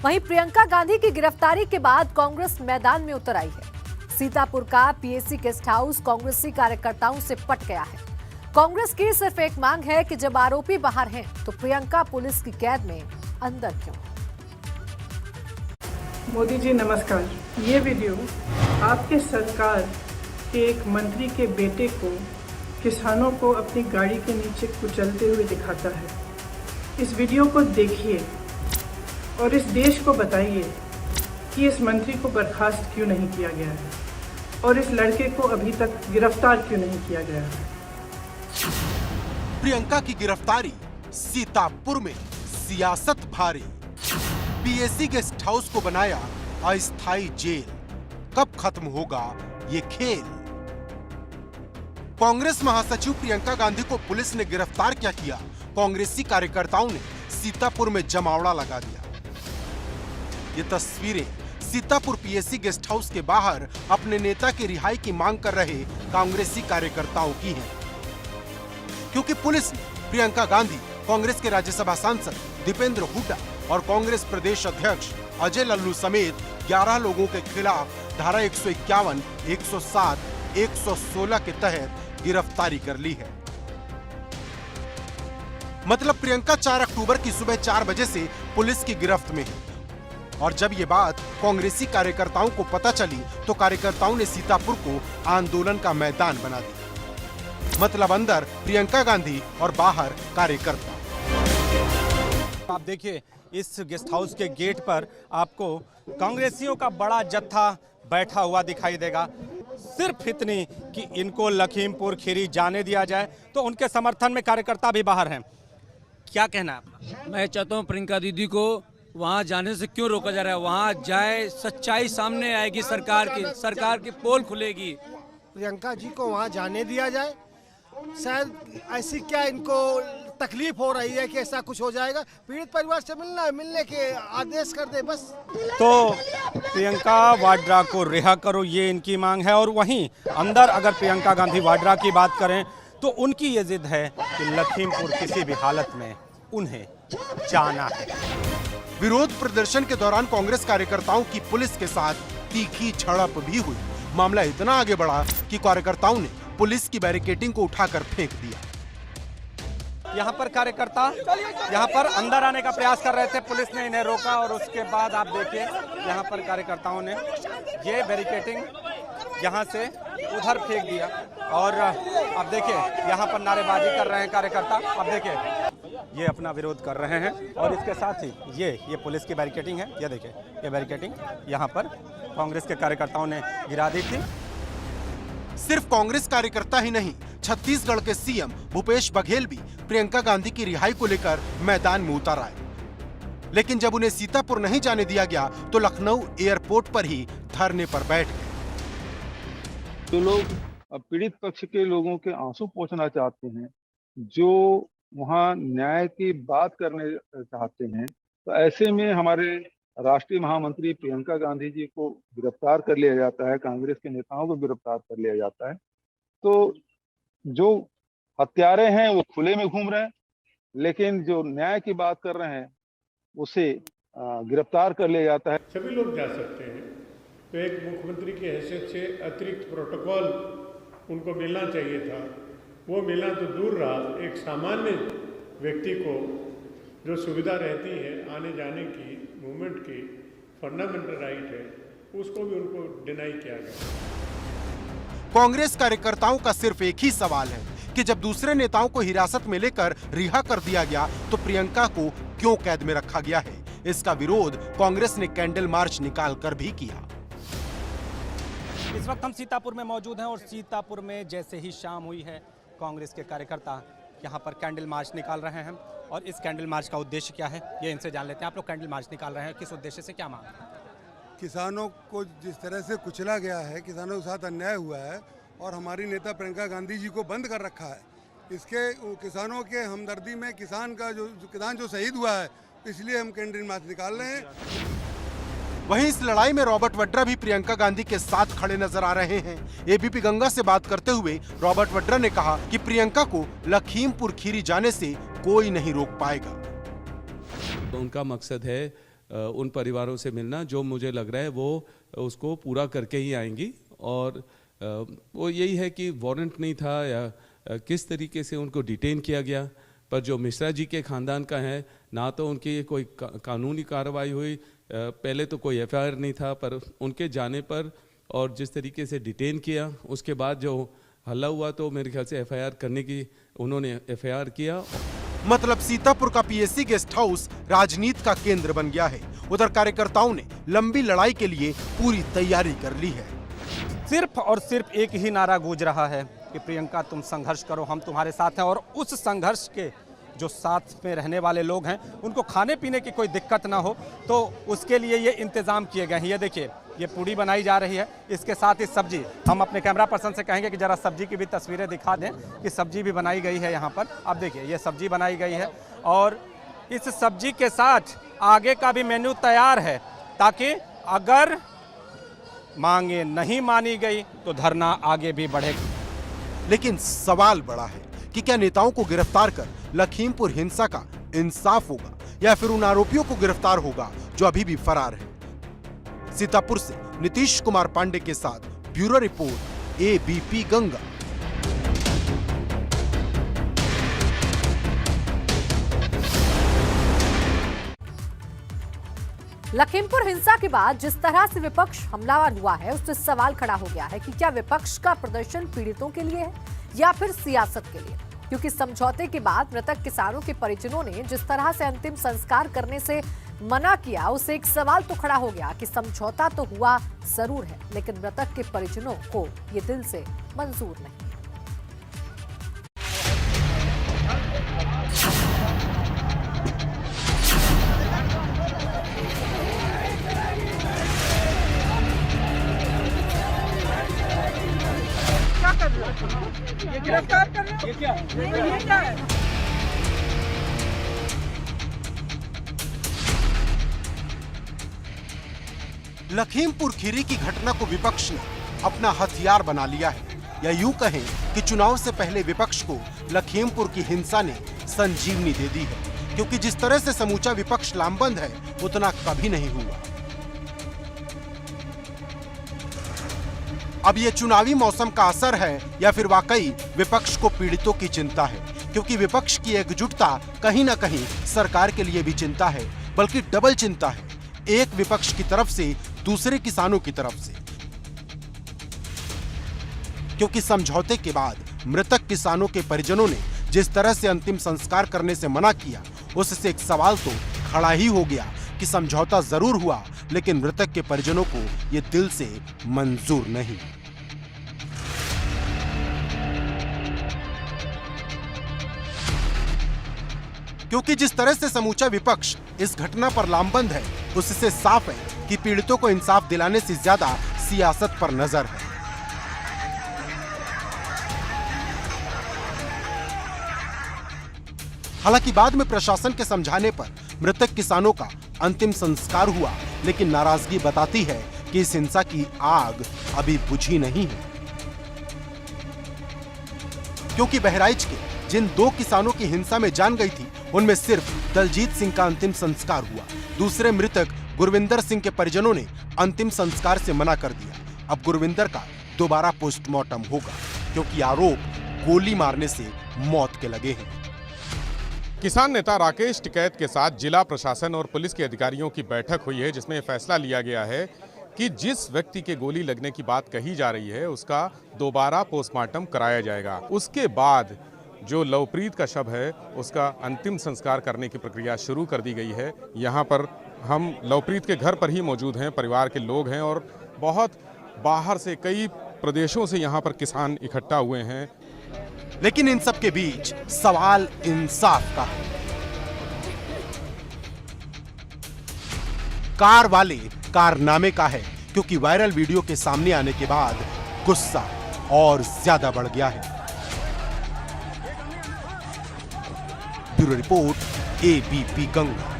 वहीं प्रियंका गांधी की गिरफ्तारी के बाद कांग्रेस मैदान में उतर आई है। सीतापुर का पीएसी गेस्ट हाउस कांग्रेसी कार्यकर्ताओं से पट गया है। कांग्रेस की सिर्फ एक मांग है कि जब आरोपी बाहर हैं तो प्रियंका पुलिस की कैद में अंदर क्यों। मोदी जी नमस्कार। ये वीडियो आपके सरकार के एक मंत्री के बेटे को किसानों को अपनी गाड़ी के नीचे कुचलते हुए दिखाता है। इस वीडियो को देखिए और इस देश को बताइए कि इस मंत्री को बर्खास्त क्यों नहीं किया गया है और इस लड़के को अभी तक गिरफ्तार क्यों नहीं किया गया है। प्रियंका की गिरफ्तारी, सीतापुर में सियासत भारी। पीएसी गेस्ट हाउस को बनाया अस्थायी जेल, कब खत्म होगा ये खेल। कांग्रेस महासचिव प्रियंका गांधी को पुलिस ने गिरफ्तार क्या किया, कांग्रेसी कार्यकर्ताओं ने सीतापुर में जमावड़ा लगा दिया। ये तस्वीरें सीतापुर पीएसी गेस्ट हाउस के बाहर अपने नेता की रिहाई की मांग कर रहे कांग्रेसी कार्यकर्ताओं की हैं। क्योंकि पुलिस ने प्रियंका गांधी, कांग्रेस के राज्यसभा सांसद दीपेंद्र हुड्डा और कांग्रेस प्रदेश अध्यक्ष अजय लल्लू समेत 11 लोगों के खिलाफ धारा 151, 107, 116 के तहत गिरफ्तारी कर ली है। मतलब प्रियंका 4 अक्टूबर की सुबह 4 बजे से पुलिस की गिरफ्त में है। और जब ये बात कांग्रेसी कार्यकर्ताओं को पता चली तो कार्यकर्ताओं ने सीतापुर को आंदोलन का मैदान बना दिया। मतलब अंदर प्रियंका गांधी और बाहर कार्यकर्ता। आप देखिए इस गेस्ट हाउस के गेट पर आपको कांग्रेसियों का बड़ा जत्था बैठा हुआ दिखाई देगा। सिर्फ इतनी कि इनको लखीमपुर खीरी जाने दिया जाए, तो उनके समर्थन में कार्यकर्ता भी बाहर हैं। क्या कहना है आपका? मैं चाहता हूँ प्रियंका दीदी को वहाँ जाने से क्यों रोका जा रहा है। वहाँ जाए, सच्चाई सामने आएगी, सरकार की पोल खुलेगी। प्रियंका जी को वहाँ जाने दिया जाए। शायद ऐसी क्या इनको तकलीफ हो रही है कि ऐसा कुछ हो जाएगा। पीड़ित परिवार से मिलना है, मिलने के आदेश कर दे बस। तो प्रियंका वाड्रा को रिहा करो, ये इनकी मांग है। और वहीं अंदर अगर प्रियंका गांधी वाड्रा की बात करें तो उनकी ये जिद है कि लखीमपुर किसी भी हालत में उन्हें जाना है। विरोध प्रदर्शन के दौरान कांग्रेस कार्यकर्ताओं की पुलिस के साथ तीखी झड़प भी हुई। मामला इतना आगे बढ़ा कि कार्यकर्ताओं ने पुलिस की बैरिकेडिंग को उठाकर फेंक दिया। यहाँ पर कार्यकर्ता यहाँ पर अंदर आने का प्रयास कर रहे थे, पुलिस ने इन्हें रोका और उसके बाद आप देखिए यहाँ पर कार्यकर्ताओं ने ये बैरिकेडिंग यहाँ से उधर फेंक दिया। और अब देखिए यहाँ पर नारेबाजी कर रहे हैं कार्यकर्ता। अब देखिए ये अपना विरोध कर रहे हैं और इसके साथ ही ये पुलिस की बैरिकेडिंग है। ये देखिए ये बैरिकेडिंग यहाँ पर कांग्रेस के कार्यकर्ताओं ने गिरा दी थी। सिर्फ कांग्रेस कार्यकर्ता ही नहीं, छत्तीसगढ़ के सीएम भूपेश बघेल भी प्रियंका गांधी की रिहाई को लेकर मैदान में उतर आए। लेकिन जब उन्हें सीतापुर नहीं जाने दिया गया तो लखनऊ एयरपोर्ट पर ही धरने पर बैठ गए। जो लोग पीड़ित पक्ष के लोगों के आंसू पोंछना चाहते हैं, जो वहाँ न्याय की बात करने चाहते हैं, तो ऐसे में हमारे राष्ट्रीय महामंत्री प्रियंका गांधी जी को गिरफ्तार कर लिया जाता है, कांग्रेस के नेताओं को गिरफ्तार कर लिया जाता है। तो जो हत्यारे हैं वो खुले में घूम रहे हैं, लेकिन जो न्याय की बात कर रहे हैं उसे गिरफ्तार कर लिया जाता है। सभी लोग जा सकते हैं, तो एक मुख्यमंत्री की हैसियत से अतिरिक्त प्रोटोकॉल उनको मिलना चाहिए था। वो मिलना तो दूर रहा, एक सामान्य व्यक्ति को जो सुविधा रहती है आने जाने की, मूवमेंट की, फंडामेंटल राइट है, उसको भी उनको डिनाई किया गया। कांग्रेस कार्यकर्ताओं का सिर्फ एक ही सवाल है कि जब दूसरे नेताओं को हिरासत में लेकर रिहा कर दिया गया तो प्रियंका को क्यों कैद में रखा गया है। इसका विरोध कांग्रेस ने कैंडल मार्च निकालकर भी किया। इस वक्त हम सीतापुर में मौजूद हैं और सीतापुर में जैसे ही शाम हुई है कांग्रेस के कार्यकर्ता यहाँ पर कैंडल मार्च निकाल रहे हैं। और इस कैंडल मार्च का उद्देश्य क्या है ये इनसे जान लेते हैं। आप लोग कैंडल मार्च निकाल रहे हैं, किस उद्देश्य से, क्या मांग? किसानों को जिस तरह से कुचला गया है, किसानों के साथ अन्याय हुआ है और हमारी नेता प्रियंका गांधी जी को बंद कर रखा है। इसके किसानों के हमदर्दी में किसान जो शहीद हुआ है, इसलिए हम कैंडल मार्च निकाल रहे हैं। वहीं इस लड़ाई में रॉबर्ट वड्रा भी प्रियंका गांधी के साथ खड़े नजर आ रहे हैं। एबीपी गंगा से बात करते हुए रॉबर्ट वड्रा ने कहा कि प्रियंका को लखीमपुर खीरी जाने से कोई नहीं रोक पाएगा। तो उनका मकसद है उन परिवारों से मिलना, जो मुझे लग रहा है वो उसको पूरा करके ही आएंगी। और वो यही है कि वारंट नहीं था या किस तरीके से उनको डिटेन किया गया, पर जो मिश्रा जी के ख़ानदान का है, ना तो उनकी कोई कानूनी कार्रवाई हुई, पहले तो कोई एफआईआर नहीं था, पर उनके जाने पर और जिस तरीके से डिटेन किया उसके बाद जो हल्ला हुआ, तो मेरे ख्याल से एफआईआर करने की उन्होंने एफआईआर किया। मतलब सीतापुर का पीएससी गेस्ट हाउस राजनीति का केंद्र बन गया है। उधर कार्यकर्ताओं ने लंबी लड़ाई के लिए पूरी तैयारी कर ली है। सिर्फ और सिर्फ एक ही नारा गूंज रहा है कि प्रियंका तुम संघर्ष करो, हम तुम्हारे साथ हैं। और उस संघर्ष के जो साथ में रहने वाले लोग हैं उनको खाने पीने की कोई दिक्कत ना हो, तो उसके लिए ये इंतज़ाम किए गए हैं। ये देखिए, ये पूड़ी बनाई जा रही है, इसके साथ ही सब्जी। हम अपने कैमरा पर्सन से कहेंगे कि ज़रा सब्जी की भी तस्वीरें दिखा दें कि सब्जी भी बनाई गई है यहाँ पर। अब देखिए, ये सब्जी बनाई गई है और इस सब्जी के साथ आगे का भी मेन्यू तैयार है, ताकि अगर मांगे नहीं मानी गई तो धरना आगे भी बढ़ेगा। लेकिन सवाल बड़ा है कि क्या नेताओं को गिरफ्तार कर लखीमपुर हिंसा का इंसाफ होगा या फिर उन आरोपियों को गिरफ्तार होगा जो अभी भी फरार है। सीतापुर से नीतीश कुमार पांडे के साथ bureau report, ABP Ganga. Lakhimpur हिंसा के बाद जिस तरह से विपक्ष हमलावर हुआ है, उससे सवाल खड़ा हो गया है कि क्या विपक्ष का प्रदर्शन पीड़ितों के लिए है या फिर सियासत के लिए। क्योंकि समझौते के बाद मृतक किसानों के परिजनों ने जिस तरह से अंतिम संस्कार करने से मना किया, उससे एक सवाल तो खड़ा हो गया कि समझौता तो हुआ जरूर है, लेकिन मृतक के परिजनों को ये दिल से मंजूर नहीं। ये गिरफ्तार कर रहे हो? ये क्या है? लखीमपुर खीरी की घटना को विपक्ष ने अपना हथियार बना लिया है, या यूं कहें कि चुनाव से पहले विपक्ष को लखीमपुर की हिंसा ने संजीवनी दे दी है, क्योंकि जिस तरह से समूचा विपक्ष लामबंद है उतना कभी नहीं हुआ। अब ये चुनावी मौसम का असर है या फिर वाकई विपक्ष को पीड़ितों की चिंता है, क्योंकि विपक्ष की एकजुटता कहीं ना कहीं सरकार के लिए भी चिंता है, बल्कि डबल चिंता है, एक विपक्ष की तरफ से दूसरे किसानों की तरफ से। क्योंकि समझौते के बाद मृतक किसानों के परिजनों ने जिस तरह से अंतिम संस्कार करने से मना किया, उससे एक सवाल तो खड़ा ही हो गया कि समझौता जरूर हुआ, लेकिन मृतक के परिजनों को यह दिल से मंजूर नहीं। क्योंकि जिस तरह से समूचा विपक्ष इस घटना पर लामबंद है, उससे साफ है कि पीड़ितों को इंसाफ दिलाने से ज्यादा सियासत पर नजर है। हालांकि बाद में प्रशासन के समझाने पर मृतक किसानों का अंतिम संस्कार हुआ, लेकिन नाराजगी बताती है कि इस हिंसा की आग अभी बुझी नहीं है। क्योंकि बहराइच के जिन 2 किसानों की हिंसा में जान गई थी, उनमें सिर्फ दलजीत सिंह का अंतिम संस्कार हुआ। दूसरे मृतक गुरविंदर सिंह के परिजनों ने अंतिम संस्कार से मना कर दिया। अब गुरविंदर का दोबारा पोस्टमार्टम होगा, क्योंकि आरोप गोली मारने से मौत के लगे हैं। किसान नेता राकेश टिकैत के साथ जिला प्रशासन और पुलिस के अधिकारियों की बैठक हुई है, जिसमें फैसला लिया गया है कि जिस व्यक्ति के गोली लगने की बात कही जा रही है उसका दोबारा पोस्टमार्टम कराया जाएगा। उसके बाद जो लवप्रीत का शव है उसका अंतिम संस्कार करने की प्रक्रिया शुरू कर दी गई है। यहाँ पर हम लवप्रीत के घर पर ही मौजूद हैं, परिवार के लोग हैं और बहुत बाहर से कई प्रदेशों से यहाँ पर किसान इकट्ठा हुए हैं। लेकिन इन सब के बीच सवाल इंसाफ का है। कार वाले कारनामे का है, क्योंकि वायरल वीडियो के सामने आने के बाद गुस्सा और ज्यादा बढ़ गया है। Bureau report, ABP Ganga.